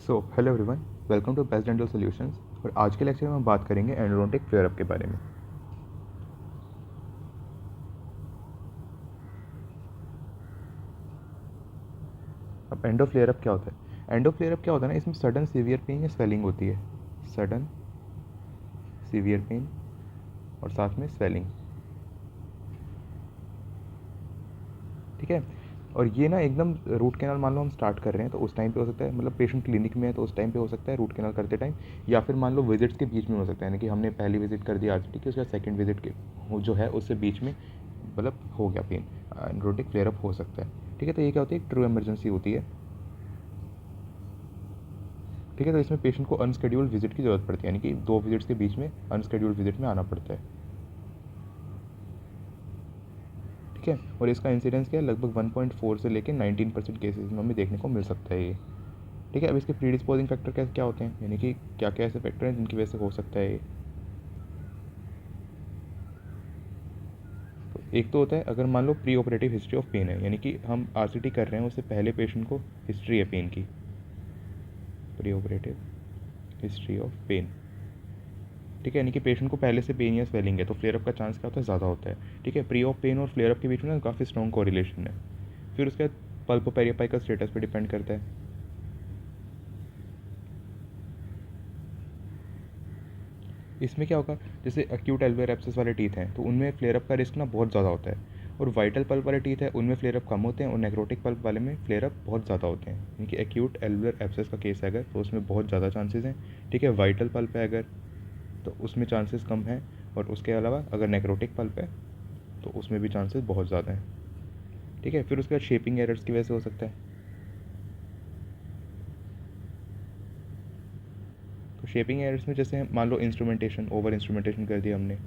Hello everyone, welcome to best dental solutions. और आज के लेक्चर में हम बात करेंगे एंडोडोंटिक फ्लेयर अप के बारे में। अब एंडो फ्लेयर अप क्या होता है? एंडो फ्लेयर अप क्या होता है ना, इसमें सडन सीवियर पेन या स्वेलिंग होती है। सडन सीवियर पेन और साथ में स्वेलिंग। ठीक है। और ये ना एकदम रूट कैनाल मान लो हम स्टार्ट कर रहे हैं तो उस टाइम पे हो सकता है, मतलब पेशेंट क्लिनिक में है तो उस टाइम पे हो सकता है रूट कैनाल करते टाइम, या फिर मान लो विजिट्स के बीच में हो सकता है, यानी कि हमने पहली विजिट कर दी आरसीटी की, उसके बाद सेकंड विजिट के जो है उससे बीच में मतलब हो गया पेन, एंडोडोंटिक फ्लेयर अप हो सकता है। ठीक है, तो ये क्या होती है, एक ट्रू इमरजेंसी होती है। ठीक है, तो इसमें पेशेंट को अनस्केड्यूल्ड विजिट की ज़रूरत पड़ती है, यानी कि 2 विजिट्स के बीच में अनस्केड्यूल्ड विजिट में आना पड़ता है। ठीक है, और इसका इंसिडेंस क्या है, लगभग 1.4 से लेकर 19% केसेस में हमें देखने को मिल सकता है ये। ठीक है, अब इसके प्रीडिस्पोजिंग फैक्टर क्या क्या होते हैं, यानी कि क्या क्या ऐसे फैक्टर हैं जिनकी वजह से हो सकता है ये। तो एक तो होता है, अगर मान लो pre operative history of pain है, यानी कि हम आरसीटी कर रहे हैं उससे पहले पेशेंट को हिस्ट्री है पेन की। Pre operative history of pain. ठीक है, यानी कि पेशेंट को पहले से पेन या स्वेलिंग है तो फ्लेयर अप का चांस क्या होता है, ज़्यादा होता है। ठीक है, प्री ऑफ पेन और फ्लेयर अप के बीच में ना काफ़ी स्ट्रॉन्ग कोरिलेशन है। फिर उसके बाद पल्प पेरियापाई का स्टेटस पे डिपेंड करता है। इसमें क्या होगा, जैसे एक्यूट एल्वेयर एब्सेस वाले टीथ हैं तो उनमें फ्लेयर अप का रिस्क ना बहुत ज़्यादा होता है। और वाइटल पल्प वाले टीथ है उनमें फ्लेयर अप कम होते हैं, और नेक्रोटिक पल्प वाले में फ्लेयर अप बहुत ज़्यादा होते हैं। यानी कि एक्यूट एल्वेयर एब्सेस का केस है अगर तो उसमें बहुत ज़्यादा चांसेस हैं। ठीक है, वाइटल पल्प है अगर तो उसमें चांसेस कम हैं। और उसके अलावा अगर नेक्रोटिक पल्प है तो उसमें भी चांसेस बहुत ज़्यादा हैं। ठीक है, फिर उसके बाद शेपिंग एरर्स की वजह से हो सकता है। तो शेपिंग एरर्स में जैसे मान लो इंस्ट्रूमेंटेशन, ओवर इंस्ट्रूमेंटेशन कर दिया हमने,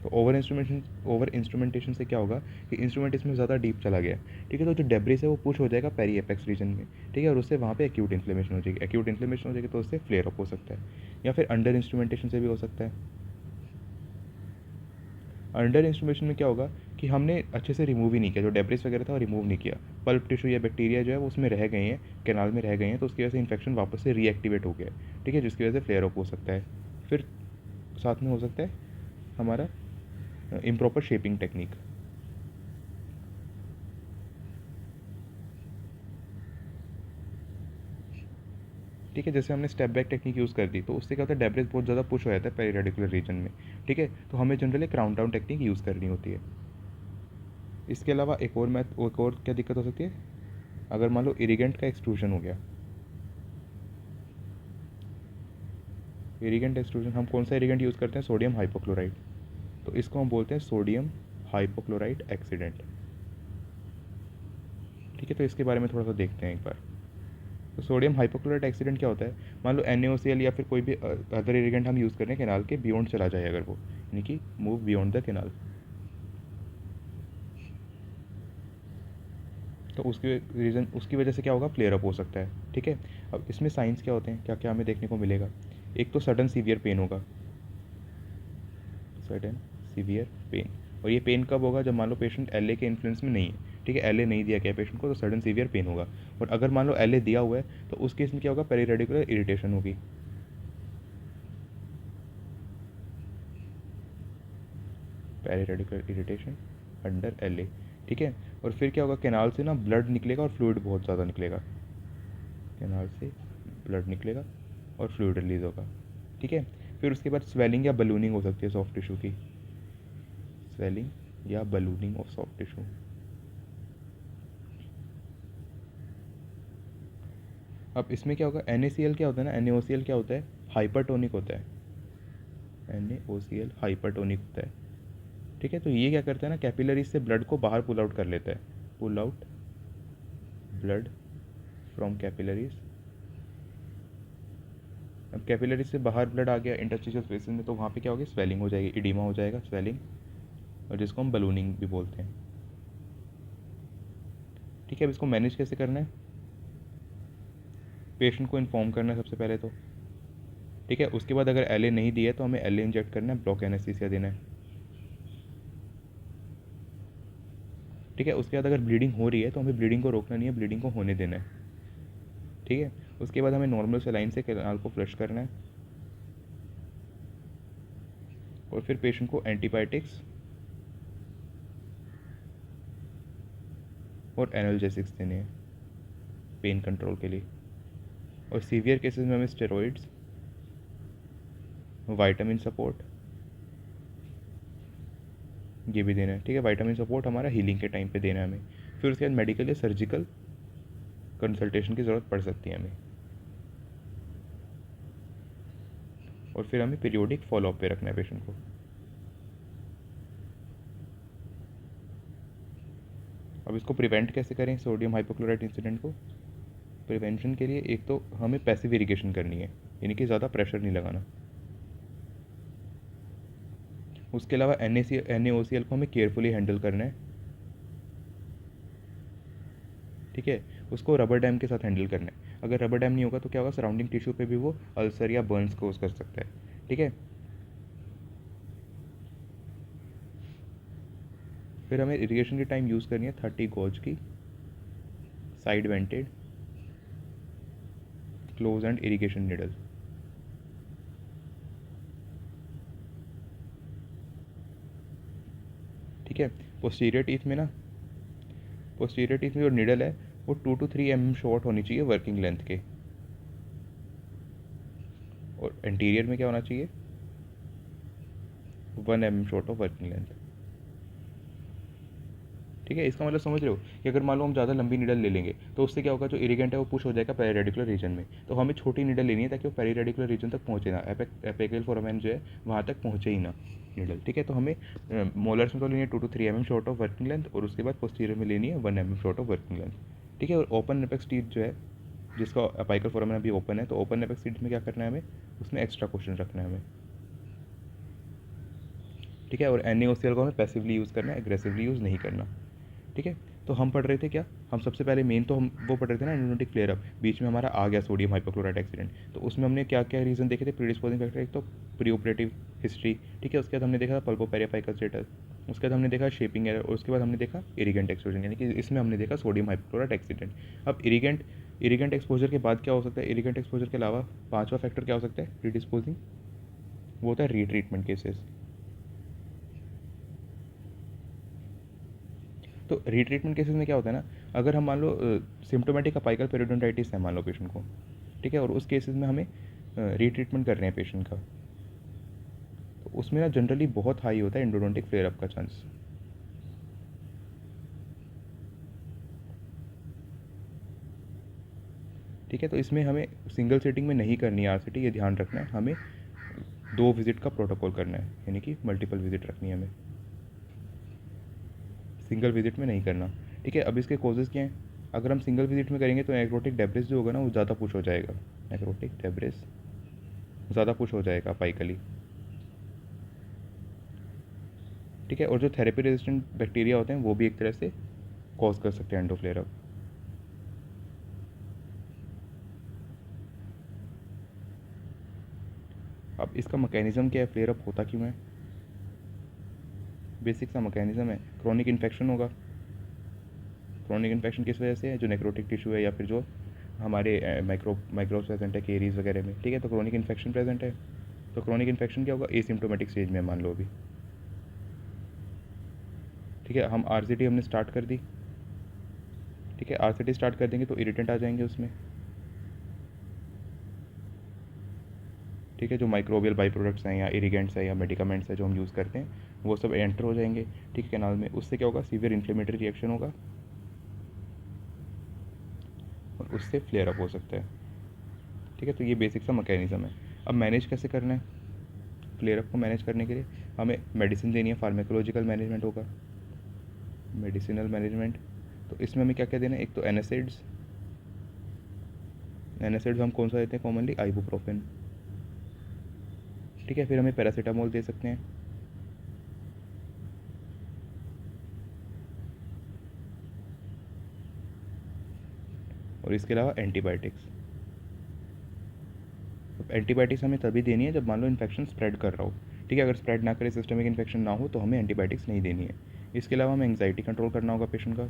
तो ओवर इंस्ट्रूमेंटेशन से क्या होगा कि इंस्ट्रूमेंट इसमें ज़्यादा डीप चला गया। ठीक है, तो जो डेब्रिस है वो पुश हो जाएगा पेरी एपेक्स रीजन में। ठीक है, और उससे वहाँ पे एक्यूट इन्फ्लेमेशन हो जाएगी। एक्यूट इन्फ्लेमेशन हो जाएगी तो उससे फ्लेयर अप हो सकता है, या फिर अंडर इंस्ट्रूमेंटेशन से भी हो सकता है। अंडर इंस्ट्रूमेंटेशन में क्या होगा कि हमने अच्छे से रिमूव ही नहीं किया, जो डेब्रिस वगैरह था वो रिमूव नहीं किया, पल्प टिश्यू या बैक्टीरिया जो है वो उसमें रह गए हैं, कैनाल में रह गए हैं, तो उसकी वजह से इन्फेक्शन वापस से रीएक्टिवेट हो गया है। ठीक है, जिसकी वजह से फ्लेयर अप हो सकता है। फिर साथ में हो सकता है हमारा इम्प्रॉपर शेपिंग टेक्निक। ठीक है, जैसे हमने स्टेप बैक टेक्निक यूज़ कर दी तो उससे क्या होता है, डेब्रिस बहुत ज़्यादा पुश हो जाता है पेरिरेडिकुलर रीजन में। ठीक है, तो हमें generally crown down technique use करनी होती है। इसके अलावा एक और क्या दिक्कत हो सकती है, अगर मान लो इरिगेंट का एक्सट्रूजन हो गया। इरिगेंट एक्सट्रूजन हम कौन सा इरिगेंट यूज़ करते हैं, सोडियम हाइपोक्लोराइड। तो इसको हम बोलते हैं सोडियम हाइपोक्लोराइड एक्सीडेंट। ठीक है, तो इसके बारे में थोड़ा सा देखते हैं एक बार। तो सोडियम हाइपोक्लोराइड एक्सीडेंट क्या होता है, मान लो NaOCl या फिर कोई भी अदर इरिगेंट हम यूज़ कर रहे हैं, कैनाल के बियॉन्ड चला जाए अगर वो, यानी कि मूव बियॉन्ड द कैनाल, तो उसकी रीज़न उसकी वजह से क्या होगा, फ्लेयर अप हो सकता है। ठीक है, अब इसमें साइंस क्या होते हैं, क्या क्या हमें देखने को मिलेगा। एक तो सडन सीवियर पेन होगा, सडन सीवियर पेन। और ये पेन कब होगा, जब मान लो पेशेंट LA के इन्फ्लुएंस में नहीं है। ठीक है, LA नहीं दिया गया पेशेंट को तो सडन सीवियर पेन होगा। और अगर मान लो LA दिया हुआ है तो उस केस में क्या होगा, पेरीरेडिकुलर इरिटेशन होगी। पेरीरेडिकुलर इरिटेशन अंडर LA। ठीक है, और फिर क्या होगा, कैनाल से ना ब्लड निकलेगा और फ्लूइड बहुत ज़्यादा निकलेगा। कैनाल से ब्लड निकलेगा और फ्लूइड रिलीज होगा। ठीक है, फिर उसके बाद स्वेलिंग या बलूनिंग हो सकती है सॉफ्ट टिश्यू की। स्वेलिंग या बलूनिंग ऑफ सॉफ्ट टिश्यू। अब इसमें क्या होगा, NaCl क्या होता है ना, NaOCl क्या होता है, हाइपरटोनिक होता है। NaOCl हाइपरटोनिक होता है। ठीक है, तो ये क्या करता है ना, कैपिलरीज से ब्लड को बाहर पुल आउट कर लेता है। Pull out blood from capillaries. अब कैपिलरीज से बाहर ब्लड आ गया इंटरस्टिशियल स्पेसेस में, तो वहाँ पे क्या होगी, स्वेलिंग हो जाएगी, इडीमा हो जाएगा, स्वेलिंग, और जिसको हम बलूनिंग भी बोलते हैं। ठीक है, अब इसको मैनेज कैसे करना है, पेशेंट को इन्फॉर्म करना है सबसे पहले तो। ठीक है, उसके बाद अगर LA नहीं दिया है तो हमें LA इंजेक्ट करना है, ब्लॉक एनेस्थीसिया देना है। ठीक है। उसके बाद अगर ब्लीडिंग हो रही है तो हमें ब्लीडिंग को रोकना नहीं है, ब्लीडिंग को होने देना है। ठीक है। उसके बाद हमें नॉर्मल सेलाइन से कैनाल को फ्लश करना है और फिर पेशेंट को एंटीबायोटिक्स और एनाल्जेसिक्स देने हैं पेन कंट्रोल के लिए। और सीवियर केसेस में हमें स्टेरॉइड्स, विटामिन सपोर्ट ये भी देना है। ठीक है। विटामिन सपोर्ट हमारा हीलिंग के टाइम पे देना है हमें। फिर उसके बाद मेडिकल या सर्जिकल कंसल्टेशन की ज़रूरत पड़ सकती है हमें। और फिर हमें पीरियोडिक फॉलोअप पे रखना है पेशेंट को। अब इसको प्रिवेंट कैसे करें सोडियम हाइपोक्लोराइट इंसिडेंट को? प्रिवेंशन के लिए एक तो हमें पैसिव इरिगेशन करनी है, यानी कि ज़्यादा प्रेशर नहीं लगाना। उसके अलावा NaOCl को हमें केयरफुली हैंडल करना है। ठीक है। उसको रबर डैम के साथ हैंडल करना है। अगर रबर डैम नहीं होगा तो क्या होगा, सराउंडिंग टिश्यू पे भी वो अल्सर या बर्न्स कोज कर सकता है। ठीक है। फिर हमें इरिगेशन के टाइम यूज़ करनी है 30 गॉज की side vented close end irrigation needle. ठीक है। पोस्टीरियर टीथ में ना, पोस्टीरियर टीथ में जो निडल है वो 2 to 3 mm शॉर्ट होनी चाहिए वर्किंग लेंथ के। और एंटीरियर में क्या होना चाहिए, 1 mm short of working length. ठीक है। इसका मतलब समझ रहे हो कि अगर मान लो हम ज़्यादा लंबी निडल ले लेंगे तो उससे क्या होगा, जो इरिगेंट है वो पुश हो जाएगा पेरीरेडिकुलर रीजन में। तो हमें छोटी निडल लेनी है ताकि वो पेरीरेडिकुलर रीजन तक पहुँचे ना, एपिकल फोरामेन जो है वहाँ तक पहुँचे ही ना निडल। ठीक है। तो हमें मोलर्स में तो लेनी है 2 to 3 mm short of working length और उसके बाद पोस्टीरियर में लेनी है 1 mm short of working length. ठीक है। और ओपन एपेक्स टीथ जो है, जिसका अपाइकल फोरामेन अभी ओपन है, तो ओपन एपेक्स टीथ में क्या करना है हमें, उसमें एक्स्ट्रा क्वेश्चन रखना है हमें। ठीक है। और NaOCl को हमें पैसिवली यूज़ करना है, एग्रेसिवली यूज़ नहीं करना। ठीक है। तो हम पढ़ रहे थे क्या, हम सबसे पहले मेन तो हम वो पढ़ रहे थे ना, एंडोडोंटिक फ्लेयर अप। बीच में हमारा आ गया सोडियम हाइपोक्लोराइट एक्सीडेंट। तो उसमें हमने क्या क्या रीज़न देखे थे, प्रीडिस्पोजिंग फैक्टर, एक तो प्री ऑपरेटिव हिस्ट्री। ठीक है। उसके बाद हमने देखा पल्पोपेरियापाइकल स्टेटस, उसके बाद हमने देखा शेपिंग एरर, और उसके बाद हमने देखा इरिगेंट एक्सपोजर, यानी कि इसमें हमने देखा सोडियम हाइपोक्लोराइट एक्सीडेंट। अब इरिगेंट एक्सपोजर के बाद क्या हो सकता है, इरिगेंट एक्सपोजर के अलावा पाँचवा फैक्टर क्या हो सकता है प्रीडिस्पोजिंग, वो होता है रीट्रीटमेंट केसेस। तो रीट्रीटमेंट केसेस में क्या होता है ना, अगर हम मान लो सिम्टोमेटिक अपाइकल पेरिडोंटाइटिस है मान लो पेशेंट को, ठीक है, और उस केसेस में हमें रीट्रीटमेंट कर रहे हैं पेशेंट का, तो उसमें ना जनरली बहुत हाई होता है एंडोडोंटिक फ्लेयर अप का चांस। ठीक है। तो इसमें हमें सिंगल सीटिंग में नहीं करनी है RCT, ये ध्यान रखना है हमें। 2 विजिट का प्रोटोकॉल करना है, यानी कि मल्टीपल विजिट रखनी है हमें, सिंगल विजिट में नहीं करना। ठीक है। अब इसके कॉजेज़ क्या हैं, अगर हम सिंगल विजिट में करेंगे तो नेक्रोटिक डेब्रिस जो होगा ना वो ज़्यादा पुश हो जाएगा, नेक्रोटिक डेब्रिस ज़्यादा पुश हो जाएगा अपाइकली। ठीक है। और जो थेरेपी रेजिस्टेंट बैक्टीरिया होते हैं वो भी एक तरह से कॉज कर सकते हैं एंडो फ्लेयर अप। अब इसका मैकेनिज्म क्या है, फ्लेयर अप होता क्यों है, बेसिक सा मैकेनिज्म है, क्रॉनिक इन्फेक्शन होगा। क्रॉनिक इन्फेक्शन किस वजह से है, जो नेक्रोटिक टिश्यू है या फिर जो हमारे माइक्रोब्स प्रेजेंट है केरीज वगैरह में। ठीक है। तो क्रॉनिक इन्फेक्शन प्रेजेंट है, तो क्रॉनिक इन्फेक्शन क्या होगा, एसिम्प्टोमेटिक स्टेज में मान लो अभी। ठीक है। हम RCT हमने स्टार्ट कर दी। ठीक है। RCT स्टार्ट कर देंगे तो इरिटेंट आ जाएंगे उसमें। ठीक है। जो माइक्रोबियल बाई प्रोडक्ट्स हैं या इरिगेंट्स हैं या मेडिकामेंट्स हैं जो हम यूज़ करते हैं वो सब एंटर हो जाएंगे। ठीक है, कैनाल में। उससे क्या होगा, सीवियर इन्फ्लेमेटरी रिएक्शन होगा और उससे फ्लेयर अप हो सकता है। ठीक है। तो ये बेसिक सा मैकेनिज्म है। अब मैनेज कैसे करना है, फ्लेयर अप को मैनेज करने के लिए हमें मेडिसिन देनी है, फार्मेकोलॉजिकल मैनेजमेंट होगा, मेडिसिनल मैनेजमेंट। तो इसमें हमें क्या क्या देना है, एक तो एनासिड्स, एनासिड्स हम कौन सा देते हैं कॉमनली, आइबुप्रोफेन। ठीक है। फिर हमें पैरासीटामोल दे सकते हैं। और इसके अलावा एंटीबायोटिक्स। एंटीबायोटिक्स हमें तभी देनी है जब मान लो इन्फेक्शन स्प्रेड कर रहा हो। ठीक है। अगर स्प्रेड ना करे, सिस्टमिक इन्फेक्शन ना हो, तो हमें एंटीबायोटिक्स नहीं देनी है। इसके अलावा हमें एंग्जाइटी कंट्रोल करना होगा पेशेंट का,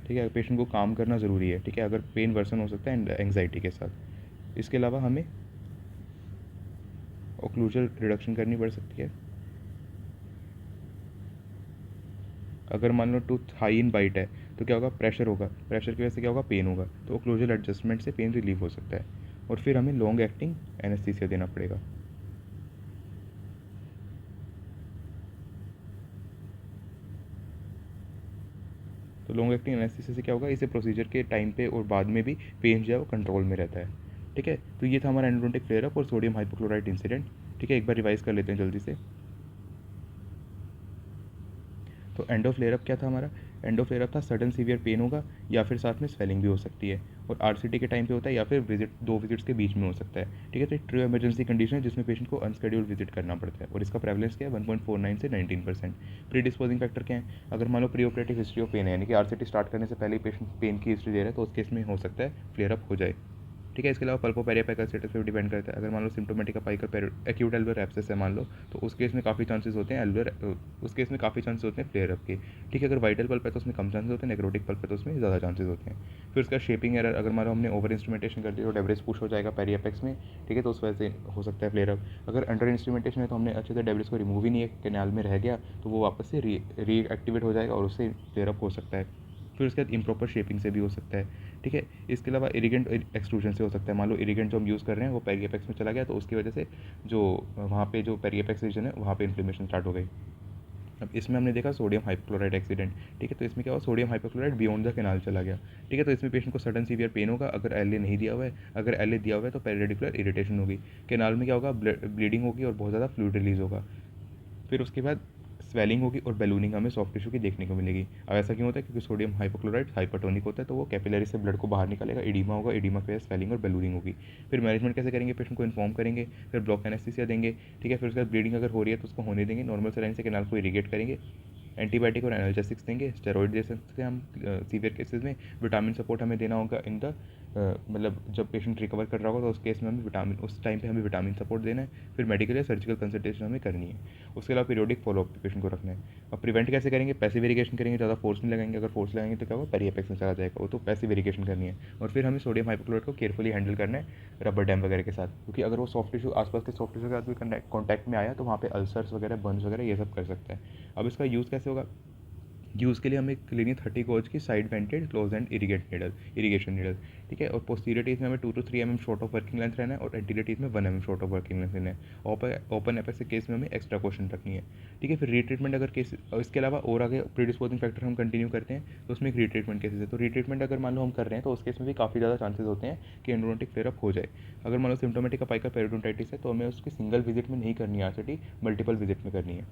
ठीक है, पेशेंट को काम करना ज़रूरी है, ठीक है, अगर पेन वर्सन हो सकता है एंग्जाइटी के साथ। इसके अलावा हमें ओक्लूजल रिडक्शन करनी पड़ सकती है। अगर मान लो टूथ हाई इन बाइट है तो क्या होगा, प्रेशर होगा, प्रेशर की वजह से क्या होगा, पेन होगा, तो ओक्लूजल एडजस्टमेंट से पेन रिलीव हो सकता है। और फिर हमें लॉन्ग एक्टिंग एनेस्थीसिया देना पड़ेगा। तो लॉन्ग एक्टिंग एनेस्थीसिया से क्या होगा, इसे प्रोसीजर के टाइम पे और बाद में भी पेन जो है वो कंट्रोल में रहता है, ठीक है। तो ये था हमारा एंडोडोंटिक फ्लेयर अप और सोडियम हाइपोक्लोराइट इंसिडेंट, ठीक है। एक बार रिवाइज कर लेते हैं जल्दी से। तो एंडो फ्लेयर अप क्या था हमारा, एंडो फ्लेयर अप था सडन सीवियर पेन होगा या फिर साथ में स्वेलिंग भी हो सकती है, और आरसीटी के टाइम पे होता है या फिर दो विजिट्स के बीच में हो सकता है, ठीक है। तो एक ट्रू इमरजेंसी कंडीशन है जिसमें पेशेंट को अनस्केड्यूल विजिट करना पड़ता है, और इसका प्रेवलेंस क्या है, 1.49 से 19%। प्री डिस्पोजिंग फैक्टर क्या है, अगर मान लो pre operative history of pain है, यानी कि आरसीटी स्टार्ट करने से पहले ही पेशेंट पेन की हिस्ट्री दे रहा है, तो उस केस में हो सकता है फ्लेयर अप हो जाए, ठीक है। इसके अलावा पल्पोपेरियापेकल स्टेटस पे डिपेंड करता है। अगर मान लो symptomatic apical acute alveolar abscess है मान लो, तो उस केस में काफ़ी चांसेस होते हैं उस केस में काफ़ी चांसेस होते हैं फ्लेयर अप के, ठीक है। अगर वाइटल पल्प है तो उसमें कम चांसेस होते हैं, नेक्रोटिक पल्प है तो उसमें ज़्यादा चांसेस होते हैं। फिर उसका शेपिंग एरर, अगर मान लो हमने ओवर इंस्ट्रूमेंटेशन कर दिया तो डेब्रिस पुश हो जाएगा पेरियपेक्स में, ठीक है, तो उस वजह से हो सकता है फ्लेयर अप। अगर अंडर इंस्ट्रूमेंटेशन है तो हमने अच्छे से डेब्रिस को रिमूव ही नहीं है, कैनाल में रह गया, तो वो वापस से रीएक्टिवेट हो जाएगा और उससे फ्लेयर अप हो सकता है। फिर उसके बाद इम्प्रॉपर शेपिंग से भी हो सकता है, ठीक है। इसके अलावा इरिगेंट एक्सट्रूजन से हो सकता है, मान लो इरिगेंट जो हम यूज़ कर रहे हैं वो पेरियपेक्स में चला गया, तो उसकी वजह से जो वहाँ पे जो पेरियपेक्स रीजन है वहाँ पे इन्फ्लेमेशन स्टार्ट हो गई। अब इसमें हमने देखा सोडियम हाइपोक्लोराइड एक्सीडेंट, ठीक है। तो इसमें क्या हुआ, sodium hypochloride beyond the canal चला गया, ठीक है। तो इसमें पेशेंट को सडन सीवियर पेन होगा अगर एल नहीं दिया हुआ है, अगर एल दिया हुआ है तो पेरिडिकुलर इरिटेशन होगी, कैनाल में क्या होगा, ब्लीडिंग होगी और बहुत ज़्यादा फ्लूइड रिलीज होगा। फिर उसके बाद स्वेलिंग होगी और बैलूनिंग हमें सॉफ्ट टिश्यू की देखने को मिलेगी। अब ऐसा क्यों होता है, क्योंकि सोडियम हाइपोक्लोराइड हाइपरटोनिक होता है, तो वो कैपिलरी से ब्लड को बाहर निकालेगा, एडिमा होगा, एडिमा के स्वेलिंग और बैलूनिंग होगी। फिर मैनेजमेंट कैसे करेंगे, पेशेंट को इन्फॉर्म करेंगे, फिर ब्लॉक एनेस्थीसिया देंगे, ठीक है। फिर उसके बाद ब्लीडिंग अगर हो रही है तो उसको होने देंगे, नॉर्मल सेलाइन से कैनाल को इरीगेट करेंगे, एंटीबायोटिक और एनाल्जेसिक्स देंगे, स्टेरॉइड दे सकते हैं हम सीवियर केसेस में। विटामिन सपोर्ट हमें देना होगा इन द मतलब जब पेशेंट रिकवर कर रहा होगा तो उस केस में हमें विटामिन, उस टाइम पे हमें विटामिन सपोर्ट देना है। फिर मेडिकल या सर्जिकल कंसल्टेशन हमें करनी है। उसके अलावा पीरियोडिक फॉलोअप पेशेंट को रखना है। अब प्रिवेंट कैसे करेंगे, पैसिव इरिगेशन करेंगे, ज़्यादा फोर्स नहीं लगाएंगे, अगर फोर्स लगाएंगे तो क्या होगा, पेरियपेक्स में चला जाएगा, वो तो पैसिव इरिगेशन करनी है। और फिर हमें सोडियम हाइपोक्लोराइड को केयरफुली हैंडल करना है रबर डैम वगैरह के साथ, क्योंकि अगर वो सॉफ्ट टिश्यू आसपास के सॉफ्ट टिश्यू के साथ भी कॉन्टैक्ट में आया तो वहाँ पे अल्सर्स वगैरह, बर्न्स वगैरह ये सब कर सकता है। अब इसका यूज़ कैसे होगा, यूज़ के लिए हमें लेनी 30 गॉज की side vented close end irrigation needle, ठीक है। और पोस्टीरियर टीथ में हमें 2 to 3 mm short of working length रहना है, और एंटीरियर टीथ में 1 mm short of working length रहना है। ओपन एपेक्स के केस में हमें एक्स्ट्रा क्वेश्चन रखनी है, ठीक है। फिर रीट्रीटमेंट अगर केस, और इसके अलावा और आगे प्रीडिस्पोजिंग फैक्टर हम कंटिन्यू करते हैं तो उसमें एक रीट्रीटमेंट केसेस है। तो रीट्रीटमेंट अगर मान लो हम कर रहे हैं तो उस केस में भी काफ़ी ज़्यादा चांसेस होते हैं कि एंडोडोंटिक फ्लेयर अप हो जाए। अगर मान लो सिम्टोमेटिक अपाइकल पेरिडोंटाइटिस है तो हमें उसकी सिंगल विजिट में नहीं करनी है आरसीटी, मल्टीपल विजिट में करनी है,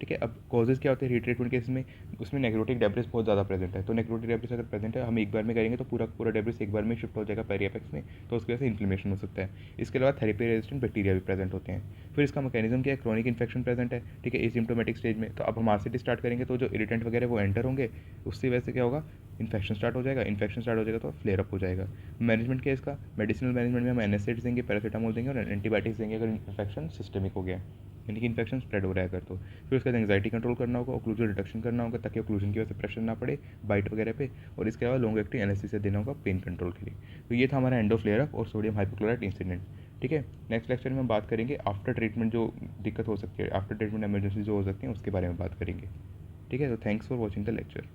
ठीक है। अब कॉजेज़ क्या होते हैं रीट्रीटमेंट केस में, उसमें नेक्रोटिक डेब्रिस बहुत ज़्यादा प्रेजेंट है, तो नेक्रोटिक डेब्रिस अगर प्रेजेंट है हम एक बार में करेंगे तो पूरा पूरा डेब्रिस एक बार में शिफ्ट हो जाएगा पेरियपेक्स में, तो उसकी वजह से इन्फ्लेमेशन हो सकता है। इसके अलावा थेरेपी रेजिस्टेंट बैक्टीरिया भी प्रेजेंट होते हैं। फिर इसका मैकेनिज्म क्या है, क्रॉनिक इन्फेक्शन प्रेजेंट है, ठीक है, एसिम्प्टोमेटिक स्टेज में। तो अब हम आरसीटी स्टार्ट करेंगे तो जो इरिटेंट वगैरह वो एंटर होंगे, उसकी वजह से क्या होगा, इन्फेक्शन स्टार्ट हो जाएगा, इन्फेक्शन स्टार्ट हो जाएगा तो फ्लेयर अप हो जाएगा। मैनेजमेंट क्या है इसका, मेडिसिनल मैनेजमेंट में हम एनएसएड्स देंगे, पैरासीटामोल देंगे और एंटीबायोटिक्स देंगे अगर इन्फेक्शन सिस्टमिक हो गया, यानी कि इन्फेक्शन स्प्रेड हो रहा है अगर तो। फिर उसके बाद एंग्जाइटी कंट्रोल करना होगा, ओक्लूजन रिडक्शन करना होगा ताकि ओक्लूजन की वजह से प्रेशर ना पड़े बाइट वगैरह पे, और इसके अलावा लॉन्ग एक्टिंग एनेस्थीसिया देना होगा पेन कंट्रोल के लिए। तो ये था हमारा एंडो फ्लेयर अप और सोडियम हाइपोक्लोराइड इंसिडेंट, ठीक है। नेक्स्ट लेक्चर में हम बात करेंगे आफ्टर ट्रीटमेंट जो दिक्कत हो सकती है, आफ्टर ट्रीटमेंट इमरजेंसी जो हो सकती है उसके बारे में बात करेंगे, ठीक है। तो thanks for watching the lecture.